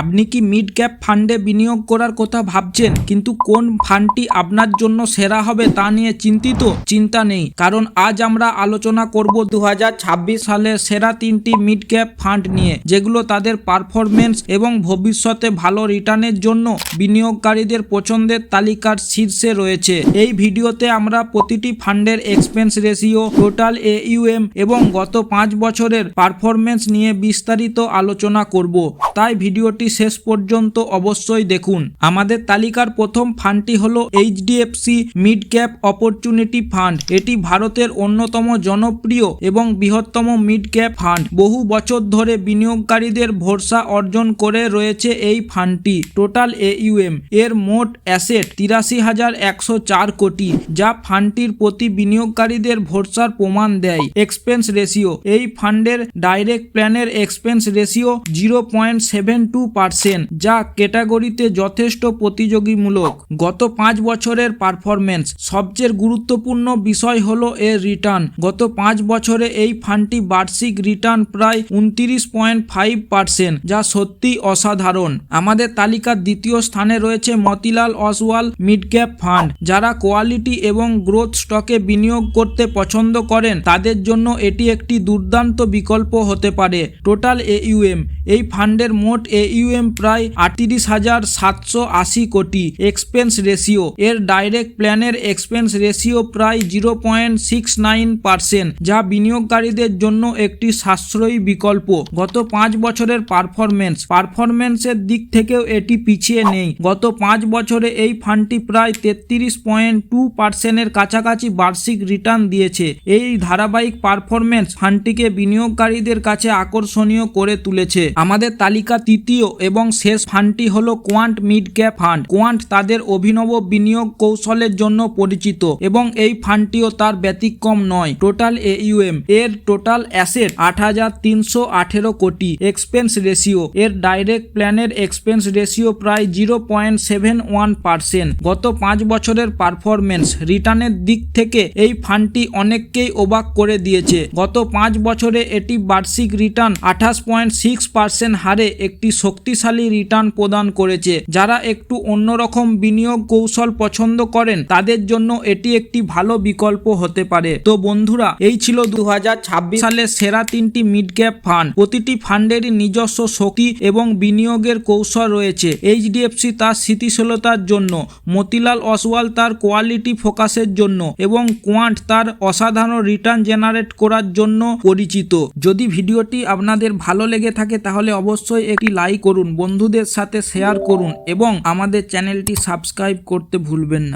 আপনি কি mid cap ফান্ডে বিনিয়োগ করার কথা ভাবছেন, কিন্তু কোন ফান্ডটি আপনার জন্য সেরা হবে তা নিয়ে চিন্তিত? চিন্তা নেই, কারণ আজ আমরা আলোচনা করব 2026 সালের সেরা 3টি মিড ক্যাপ ফান্ড নিয়ে, যেগুলো তাদের পারফরমেন্স এবং ভবিষ্যতে ভালো রিটার্নের জন্য বিনিয়োগকারীদের পছন্দের তালিকার শীর্ষে রয়েছে। এই ভিডিওতে আমরা প্রতিটি ফান্ডের এক্সপেন্স রেশিও, টোটাল AUM এবং গত 5 বছরের পারফরমেন্স নিয়ে বিস্তারিত আলোচনা করব, তাই ভিডিওটি শেষ পর্যন্ত অবশ্যই দেখুন। আমাদের তালিকার প্রথম ফান্ডটি হলো HDFC mid cap opportunity fund. এটি ভারতের অন্যতম জনপ্রিয় এবং বৃহত্তম মিড ক্যাপ ফান্ড। বহু বছর ধরে বিনিয়োগকারীদের ভরসা অর্জন করে রয়েছে এই ফান্ডটি। টোটাল AUM এর মোট অ্যাসেট 83,104 কোটি, যা ফান্ডটির প্রতি বিনিয়োগকারীদের ভরসার প্রমাণ দেয়। এক্সপেন্স রেশিও, এই ফান্ডের ডাইরেক্ট প্ল্যানের এক্সপেন্স রেশিও 0.72%, যা ক্যাটাগরিতে যথেষ্ট প্রতিযোগীমূলক। গত 5 বছরের পারফরমেন্স, সবচেয়ে গুরুত্বপূর্ণ বিষয় হলো এর রিটার্ন। গত 5 বছরে এই ফান্ডটি বার্ষিক রিটার্ন প্রায় 29.5%, যা সত্যি অসাধারণ। আমাদের তালিকার দ্বিতীয় স্থানে রয়েছে Motilal Oswal mid cap fund. যারা কোয়ালিটি এবং গ্রোথ স্টকে বিনিয়োগ করতে পছন্দ করেন তাদের জন্য এটি একটি দুর্দান্ত বিকল্প হতে পারে। টোটাল AUM, এই ফান্ডের মোট AUM প্রায় 38,780 কোটি। এক্সপেন্স রেশিও, এর ডাইরেক্ট প্ল্যানের এক্সপেন্স রেশিও প্রায় 0.69%, যা বিনিয়োগকারীদের জন্য একটি সাশ্রয়ী বিকল্প। গত 5 বছরের পারফরমেন্সের দিক থেকেও এটি পিছিয়ে নেই। গত 5 বছরে এই ফান্ডটি প্রায় 33.2% এর কাছাকাছি বার্ষিক রিটার্ন দিয়েছে। এই ধারাবাহিক পারফরমেন্স ফান্ডটিকে বিনিয়োগকারীদের কাছে আকর্ষণীয় করে তুলেছে। আমাদের তালিকা তৃতীয় এবং শেষ ফান্ডটি হলো quant mid cap fund. Quant তাদের অভিনব বিনিয়োগ কৌশলের জন্য পরিচিত এবং এই ফান্ডটিও তার ব্যতিক্রম নয়। টোটাল AUM এর টোটাল অ্যাসেট 8,318 কোটি। এক্সপেন্স রেশিও, এর ডাইরেক্ট প্ল্যানের এক্সপেন্স রেশিও প্রায় 0.71%। গত 5 বছরের পারফরমেন্স রিটার্নের দিক থেকে এই ফান্ডটি অনেককেই অবাক করে দিয়েছে। গত 5 বছরে এটি বার্ষিক রিটার্ন 28.6% হারে একটি শক্তিশালী রিটার্ন প্রদান করেছে। যারা একটু অন্যরকম বিনিয়োগ কৌশল পছন্দ করেন তাদের জন্য এটি একটি ভালো বিকল্প হতে পারে। তো বন্ধুরা, এই ছিল 2026 সালের সেরা 3টি মিড ক্যাপ ফান্ড। প্রতিটি ফান্ডেরই নিজস্ব শক্তি এবং বিনিয়োগের কৌশল রয়েছে। HDFC তার স্থিতিশীলতার জন্য, মতিলাল ওসওয়াল তার কোয়ালিটি ফোকাসের জন্য এবং কোয়ান্ট তার অসাধারণ রিটার্ন জেনারেট করার জন্য পরিচিত। যদি ভিডিওটি আপনাদের ভালো লেগে থাকে তাহলে অবশ্যই একটি লাইক করুন, বন্ধুদের সাথে শেয়ার করুন এবং আমাদের চ্যানেলটি সাবস্ক্রাইব করতে ভুলবেন না।